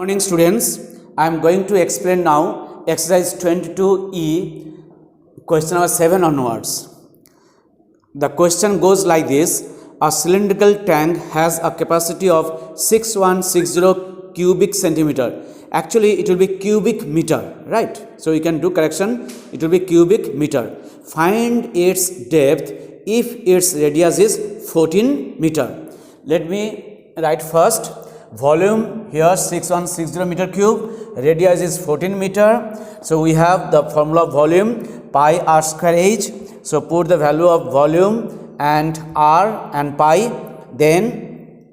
Morning students, I am going to explain now exercise 22E question number 7 onwards. The question goes like this: a cylindrical tank has a capacity of 6160 cubic centimeter. Actually it will be cubic meter, right? So you can do correction, it will be cubic meter. Find its depth if its radius is 14 meter. Let me write first. Volume here 6160 meter cube, radius is 14 meter. So we have the formula of volume pi r square h. So put the value of volume and r and pi, then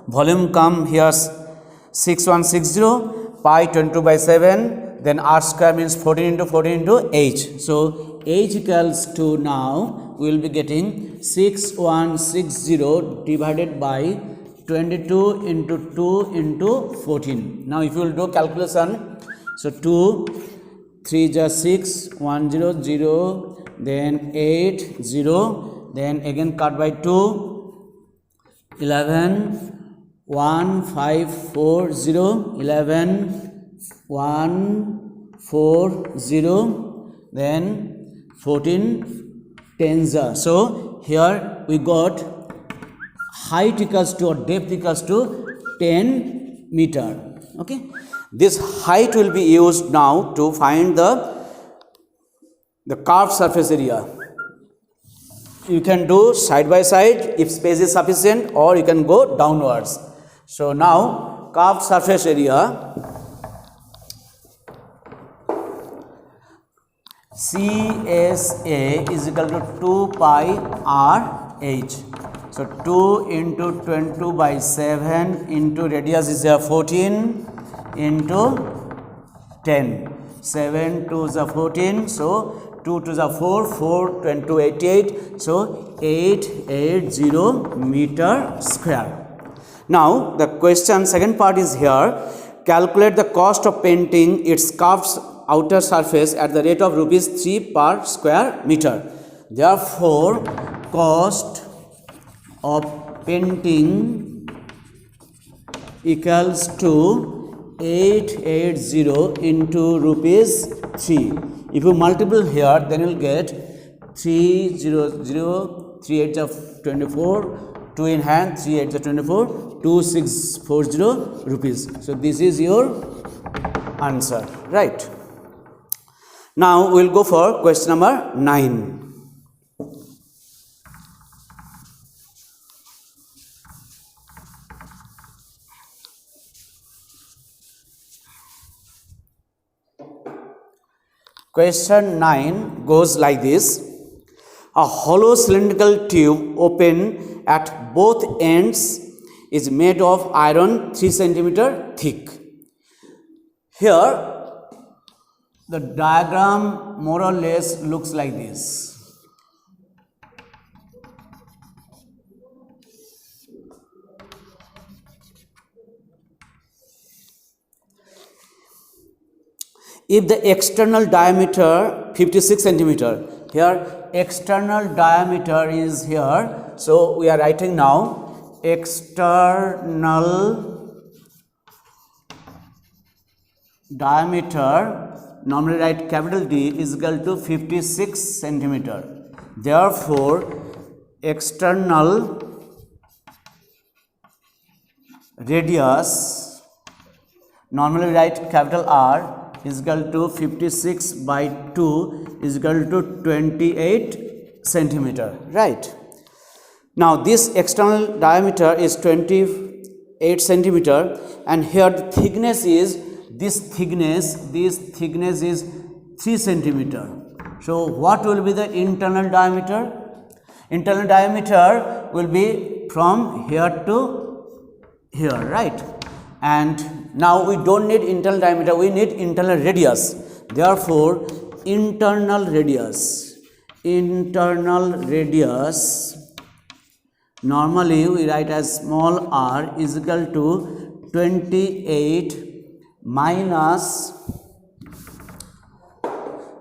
volume come here 6160, pi 22 by 7, then r square means 14 into 14 into h. So h equals to, now we will be getting 6160 divided by 22 into 2 into 14. Now if you will do calculation, so 2 3 is 6, 1 0 0, then 8 0, then again cut by 2, 11 1 5 4 0, 11 1 4 0, then 14 10s. So here we got height equals to or depth equals to 10 meter. Okay, this height will be used now to find the curved surface area. You can do side by side if space is sufficient, or you can go downwards. So now curved surface area, CSA is equal to 2 pi r h. So 2 into 22 by 7 into radius is 14 into 10. 7 2 is 14. So 2 2 is 4, 4 22 88. So 880 meter square. Now the question second part is here. Calculate the cost of painting its curved outer surface at the rate of rupees 3 per square meter. Therefore cost of painting equals to 880 into rupees 3. If you multiple here, then you will get 300, 3 8 of 24, 2 in hand, 3 8 of 24, 2640 rupees. So this is your answer, right? Now we will go for question number 9. Question 9 goes like this: a hollow cylindrical tube open at both ends is made of iron 3 centimeter thick. Here the diagram more or less looks like this. If the external diameter 56 centimeter, here external diameter is here, so we are writing now external diameter, normally write capital D, is equal to 56 centimeter. Therefore external radius, normally write capital R, is equal to 56 by 2 is equal to 28 centimeter, right? Now this external diameter is 28 centimeter, and here the thickness is this thickness is 3 centimeter. So what will be the internal diameter? Internal diameter will be from here to here, right? And now we don't need internal diameter, we need internal radius. Therefore internal radius normally we write as small r is equal to 28 minus,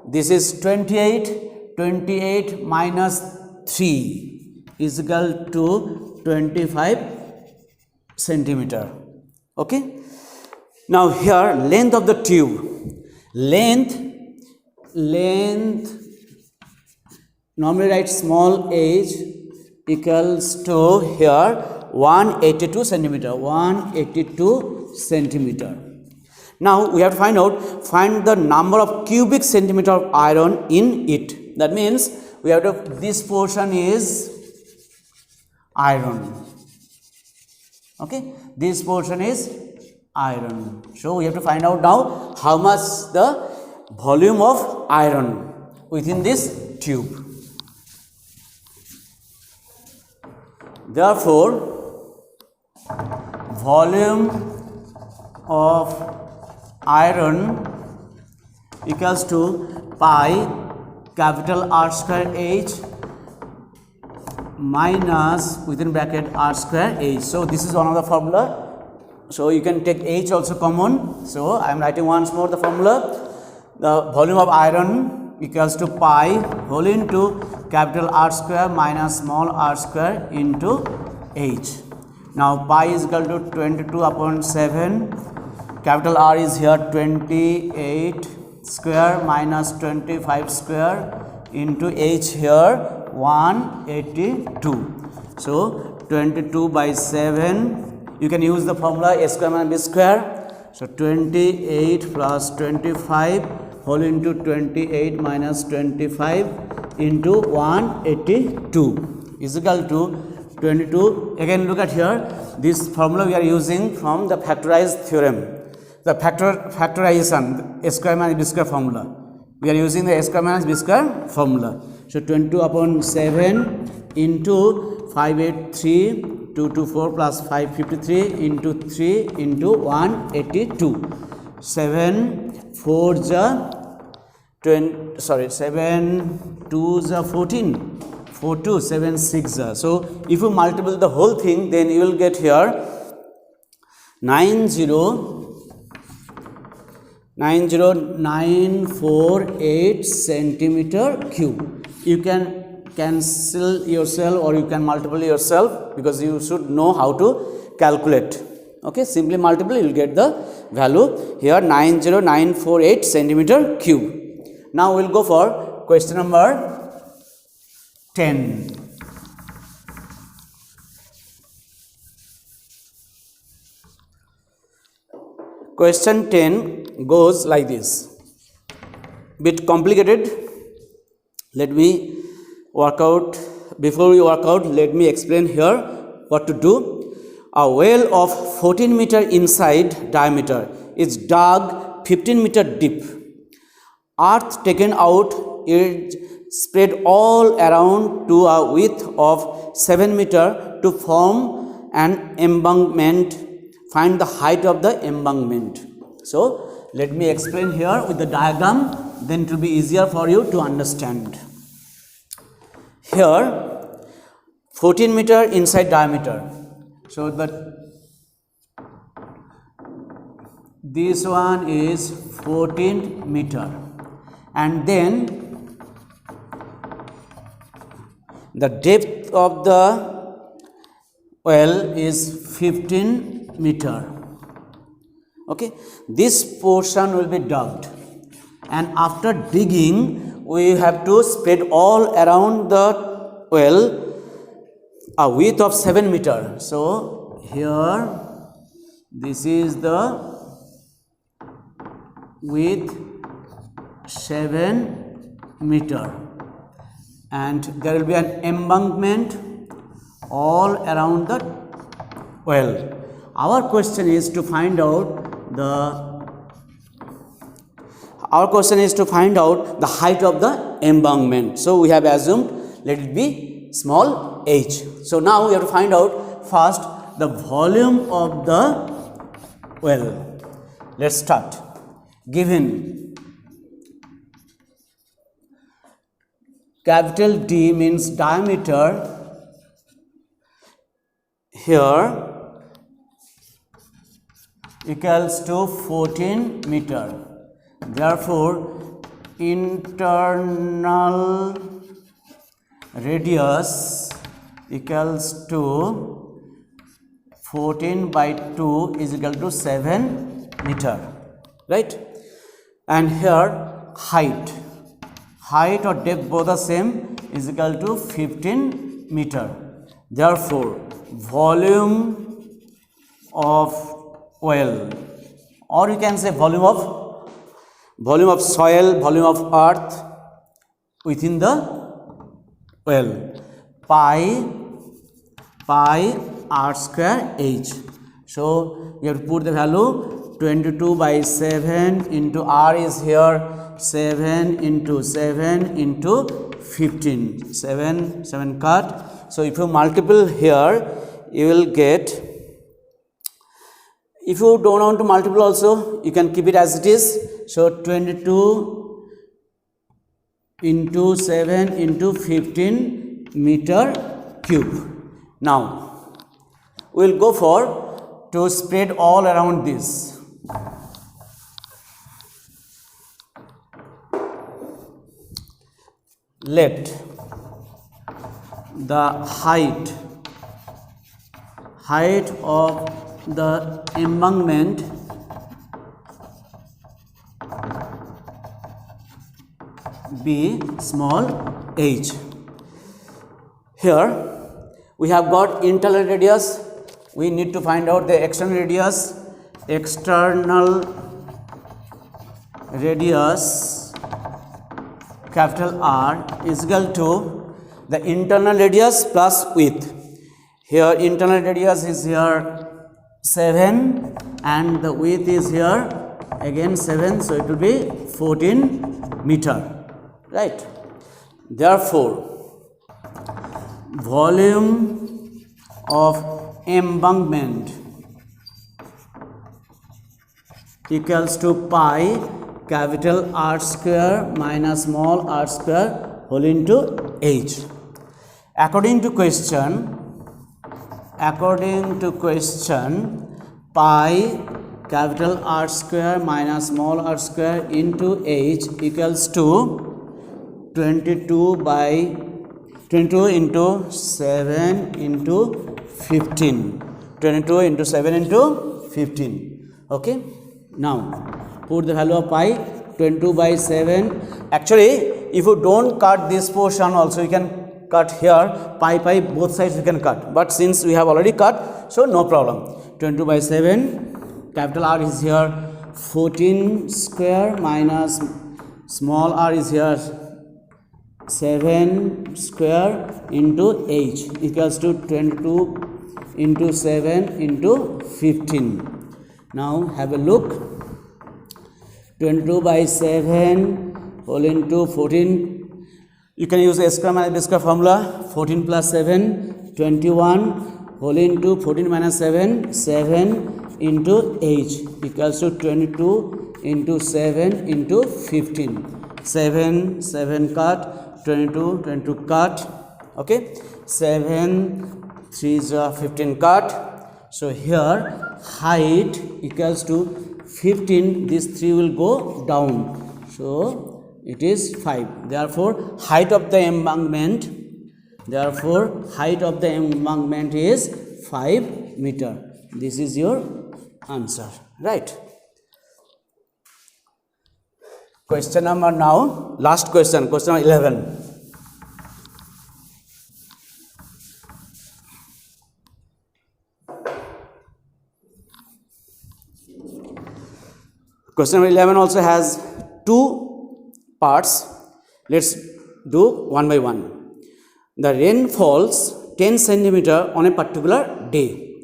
this is 28 minus 3 is equal to 25 centimeter. Okay, Now here length of the tube, length normally write small h equals to here 182 centimeter, 182 centimeter. Now we have to find the number of cubic centimeter of iron in it. That means we have to, this portion is iron. Okay, this portion is iron. So we have to find out now how much the volume of iron within this tube. Therefore, volume of iron equals to pi capital R square H minus within bracket R square H. So this is one of the formula. So you can take H also common. So I am writing once more the formula. The volume of iron equals to pi whole into capital R square minus small r square into H. Now pi is equal to 22 upon 7. Capital R is here 28 square minus 25 square into H here 182. So 22 by 7. You can use the formula a square minus b square. So 28 plus 25 whole into 28 minus 25 into 182 is equal to 22. Again look at here, this formula we are using from the factorized theorem, the factorization a square minus b square formula. We are using the a square minus b square formula. So 22 upon 7 into 583 224 plus 553 into 3 into 182. 7 4 ja 20, sorry 7 2 ja 14, 4 2 7 6 ja. So if you multiply the whole thing, then you will get here 90948 centimeter cube. You can cancel yourself or you can multiply yourself, because you should know how to calculate. Okay, simply multiply, you will get the value here 90948 centimeter cube. Now we will go for question number 10. Question 10 goes like this. Bit complicated. Let me work out. Before we work out, let me explain here what to do. A well of 14 meter inside diameter is dug 15 meter deep. Earth taken out is spread all around to a width of 7 meter to form an embankment. Find the height of the embankment. So let me explain here with the diagram, then it will be easier for you to understand. Here 14 meter inside diameter. So this one is 14 meter, and then the depth of the well is 15 meter. Okay, this portion will be dug, and after digging we have to spread all around the well a width of 7 meter. So here this is the width 7 meter, and there will be an embankment all around the well. Our question is to find out the height of the embankment. So we have assumed, let it be small h. So now we have to find out first the volume of the well. Let's start. Given capital D means diameter, here equals to 14 meter. Therefore, internal radius equals to 14 by 2 is equal to 7 meter, right? And here height or depth both are same, is equal to 15 meter. Therefore, volume of well, or you can say volume of soil, volume of earth within the well, pi r square h. So you have to put the value 22 by 7 into r is here 7 into 7 into 15, 7 cut. So if you multiple here, you will get, if you don't want to multiple also, you can keep it as it is. So 22 into 7 into 15 meter cube. Now we will go for to spread all around this. Let the height of the embankment be small h. Here we have got internal radius, we need to find out the external radius. External radius capital R is equal to the internal radius plus width. Here internal radius is here 7 and the width is here again 7, so it will be 14 meter, right? Therefore, volume of embankment equals to pi capital R square minus small r square whole into h. According to question, pi capital R square minus small r square into h equals to 22 into 7 into 15. 22 into 7 into 15. Okay. Now put the value of pi 22 by 7. Actually, if you don't cut this portion also, you can cut here pi both sides you can cut, but since we have already cut, so no problem. 22 by 7, capital R is here 14 square minus small r is here 7 square into h equals to 22 into 7 into 15. Now have a look. 22 by 7 whole into 14. You can use a square minus b square formula. 14 plus 7, 21 whole into 14 minus 7, 7 into h equals to 22 into 7 into 15. 7 cut, 22 cut. Okay, 7 3 is 15 cut. So here height equals to 15, this 3 will go down, so it is 5. Therefore height of the embankment is 5 meter. This is your answer, right? Question number now, last question number 11. Question number 11 also has 2 parts. Let's do one by one. The rain falls 10 centimeter on a particular day.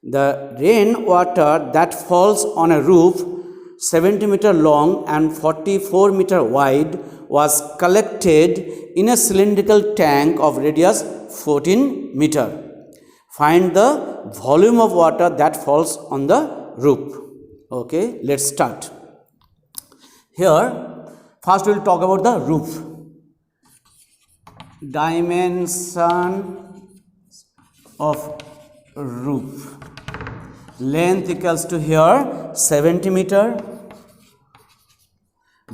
The rain water that falls on a roof 70 meter long and 44 meter wide was collected in a cylindrical tank of radius 14 meter. Find the volume of water that falls on the roof. Okay, let's start. Here, first we will talk about the roof. Dimension of roof. Length equals to here 70 meter.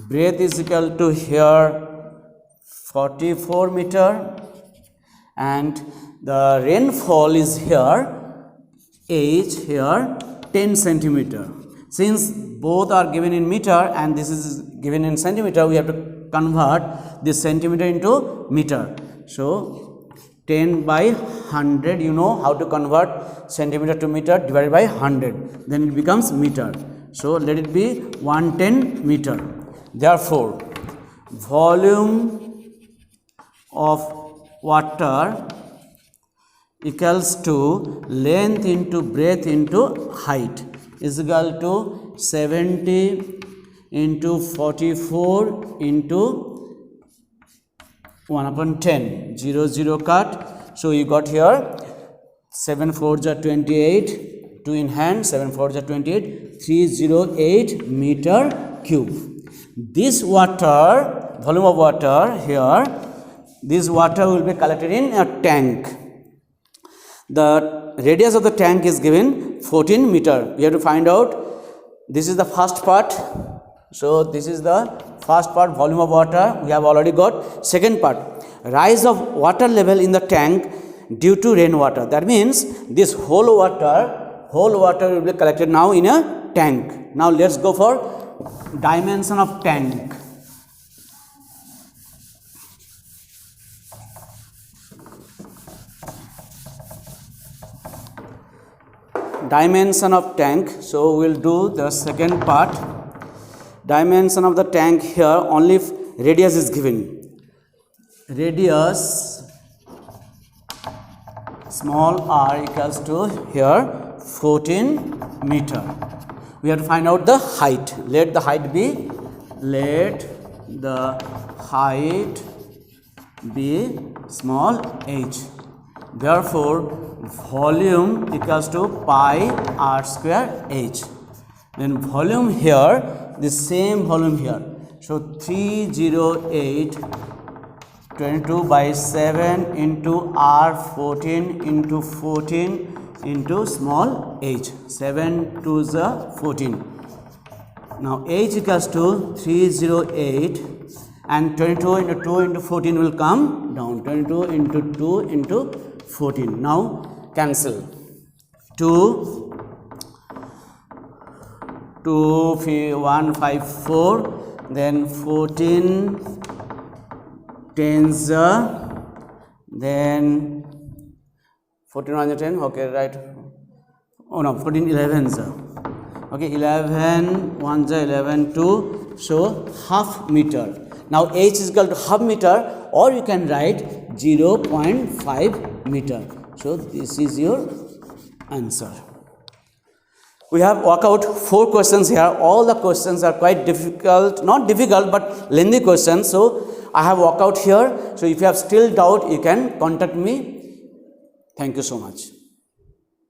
Breadth is equal to here 44 meter. And the rainfall is here, H here 10 centimeter. Since both are given in meter and this is given in centimeter, we have to convert this centimeter into meter. So 10 by 100, you know how to convert centimeter to meter, divided by 100, then it becomes meter. So let it be 110 meter. Therefore volume of water equals to length into breadth into height is equal to 70 into 44 into 1 upon 10, 0 0 cut. So you got here 7 4s are 28, 2 in hand, 7 4s are 28, 308 meter cube. This water, volume of water here, this water will be collected in a tank. The radius of the tank is given 14 meter. We have to find out, this is the first part. So this is the first part, volume of water, we have already got. Second part, rise of water level in the tank due to rainwater. That means this whole water will be collected now in a tank. Now let's go for dimension of tank. Dimension of tank. So we'll do the second part. Dimension of the tank here, only radius is given. Radius small r equals to here 14 meter. We have to find out the height. Let the height be small h. Therefore volume equals to pi r square h. Then volume here, the same volume here. So 308 22 by 7 into r 14 into 14 into small h. 7 2 is 14. Now h equals to 308 and 22 into 2 into 14 will come down. 22 into 2 into 14. Now cancel. 1 5 4, then 14 tens, then 14 1 10, okay, right. Oh no, 14 11s, okay, 11 1 11 2, so half meter. Now h is equal to half meter, or you can write 0.5 meter. So this is your answer. We have worked out 4 questions here. All the questions are quite difficult, not difficult but lengthy questions. So I have worked out here. So if you have still doubt, you can contact me. Thank you so much.